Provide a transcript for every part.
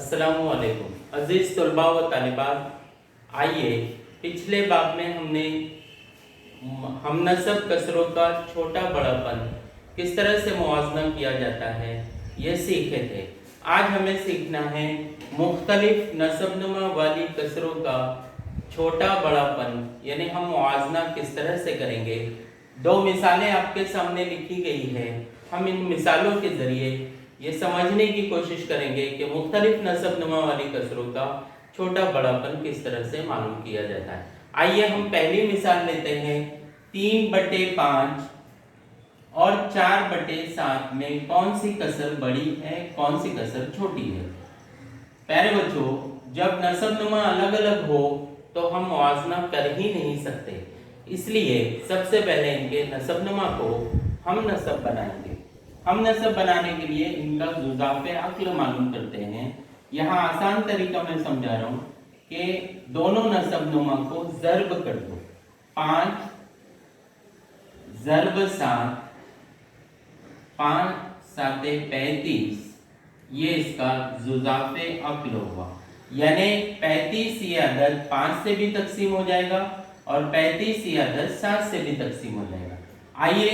अस्सलामुअलैकुम अजीज़ तलबा व तालिबात। आइए पिछले बाब में हमने हमनसब कसरों का छोटा बड़ापन किस तरह से मुआवजा किया जाता है ये सीखे थे। आज हमें सीखना है मुख्तलिफ नसबनुमा वाली कसरों का छोटा बड़ापन, यानी हम मुआवजा किस तरह से करेंगे। दो मिसालें आपके सामने लिखी गई है। हम इन मिसालों के ज़रिए ये समझने की कोशिश करेंगे कि मुख्तलिफ नसबनुमा वाली कसरों का छोटा बड़ापन किस तरह से मालूम किया जाता है। आइए हम पहली मिसाल लेते हैं। 3/5 और 4/7 में कौन सी कसर बड़ी है, कौन सी कसर छोटी है। प्यारे बच्चों, जब नसबनुमा अलग अलग हो तो हम मुआवजा कर ही नहीं सकते, इसलिए सबसे पहले इनके नसबनुमा को हम नसब बनाएंगे। हम नसब बनाने के लिए इनका जुज़ाफ़े अक्ल मालूम करते हैं। यहाँ आसान तरीका मैं समझा रहा हूँ कि दोनों नसबनुमा को ज़र्ब कर दो। 5 ज़र्ब 7, 5 7 35, ये इसका जुज़ाफ़े अक्ल हुआ। यानी 35 ये अदद 5 से भी तकसीम हो जाएगा और 35 ये अदद 7 से भी तकसीम हो जाएगा। आइए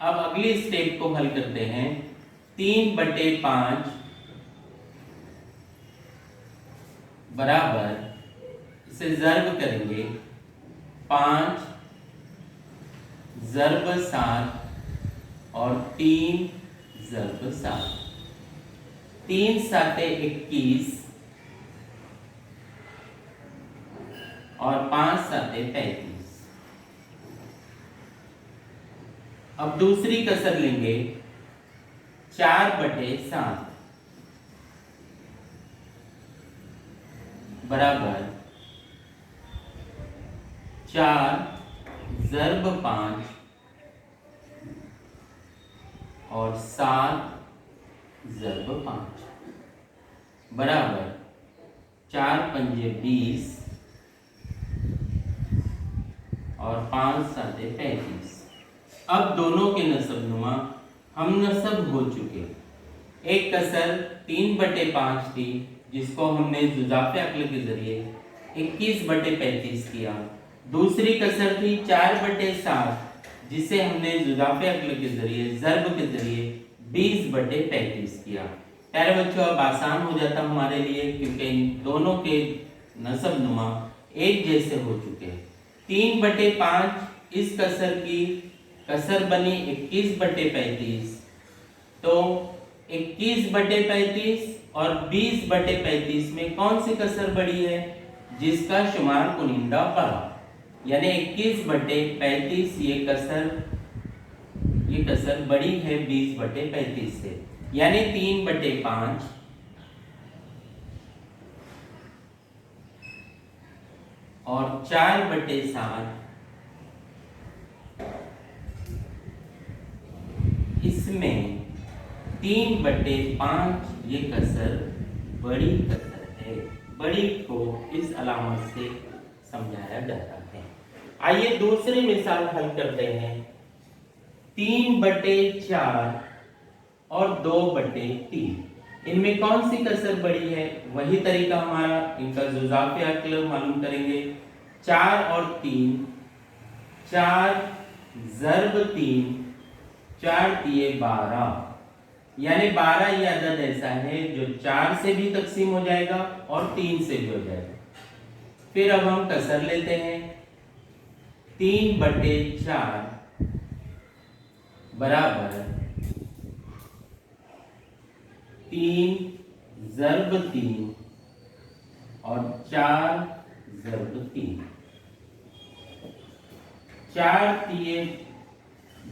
अब अगली स्टेप को हल करते हैं। 3/5 बराबर, इसे ज़र्ब करेंगे 5 ज़र्ब 7 और 3 ज़र्ब 7। 3 7 21 और 5 7 35। अब दूसरी कसर लेंगे 4/7 बराबर 4 ज़र्ब 5 और 7 ज़र्ब 5 बराबर 4 पंजे 20 और 5 7 35। अब दोनों के नसबनुमा हम नसब हो चुके। एक कसर 3/5 थी जिसको हमने जुज़ाफ़े अक्ल के जरिए 21/35 किया। दूसरी कसर थी 4/7 जिसे हमने जुज़ाफ़े अक्ल के जरिए ज़र्ब के जरिए 20/35 किया। प्यारे बच्चों, अब आसान हो जाता हमारे लिए क्योंकि इन दोनों के नसबनुमा एक जैसे हो चुके। 3/5 इस कसर की कसर बनी 21/35, तो 21/35 और 20/35 में कौन सी कसर बड़ी है जिसका शुमार कुनिंदा पड़ा। यानी 21/35 ये कसर बड़ी है 20/35 से। यानी 3/5 और 4/7 इसमें 3/5 ये कसर बड़ी कसर है। बड़ी को इस अलामत से समझाया जाता है। आइए दूसरी मिसाल हल करते हैं। 3/4 और 2/3, इनमें कौन सी कसर बड़ी है। वही तरीका हमारा, इनका जुज़ाफ़े अक्ल मालूम करेंगे। 4 और 3, 4 ज़र्ब 3, 4 दिए 12। यानी 12 ये अदद ऐसा है जो 4 से भी तकसीम हो जाएगा और 3 से भी हो जाएगा। फिर अब हम कसर लेते हैं। 3/4 बराबर 3 ज़र्ब 3 और 4 ज़र्ब 3। 4 दिए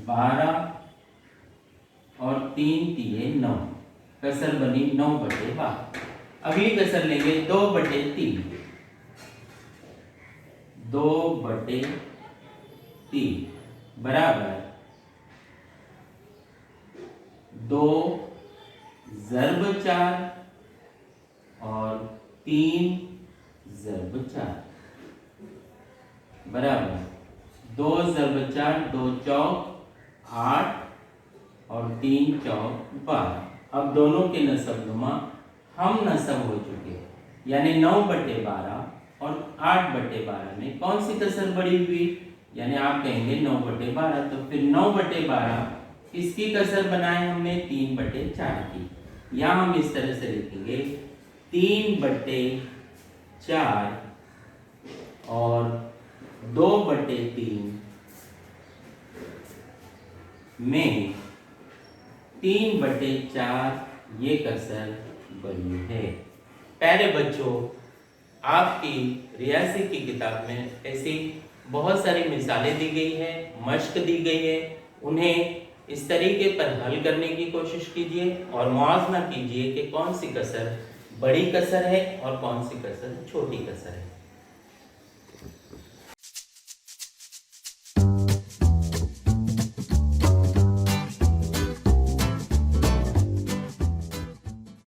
12 और 3 दिए 9, कसर बनी 9/12। अगली कसर लेंगे 2/3। 2/3 बराबर 2 ज़र्ब 4 और 3 ज़र्ब 4 बराबर 2 ज़र्ब 4, 2 चौक 8 और 3 चौक 12। अब दोनों के नसबनुमा हम नसम हो चुके हैं, यानी 9/12 और 8/12 में कौन सी कसर बड़ी हुई, यानी आप कहेंगे 9/12, तो फिर 9/12 किसकी कसर बनाए हमने, 3/4 की। या हम इस तरह से लिखेंगे 3/4 और 2/3 में 3/4 ये कसर बनी है। प्यारे बच्चों, आपकी रियाजी की किताब में ऐसी बहुत सारी मिसालें दी गई है, मश्क दी गई है, उन्हें इस तरीके पर हल करने की कोशिश कीजिए और मुआवजा कीजिए कि कौन सी कसर बड़ी कसर है और कौन सी कसर छोटी कसर है।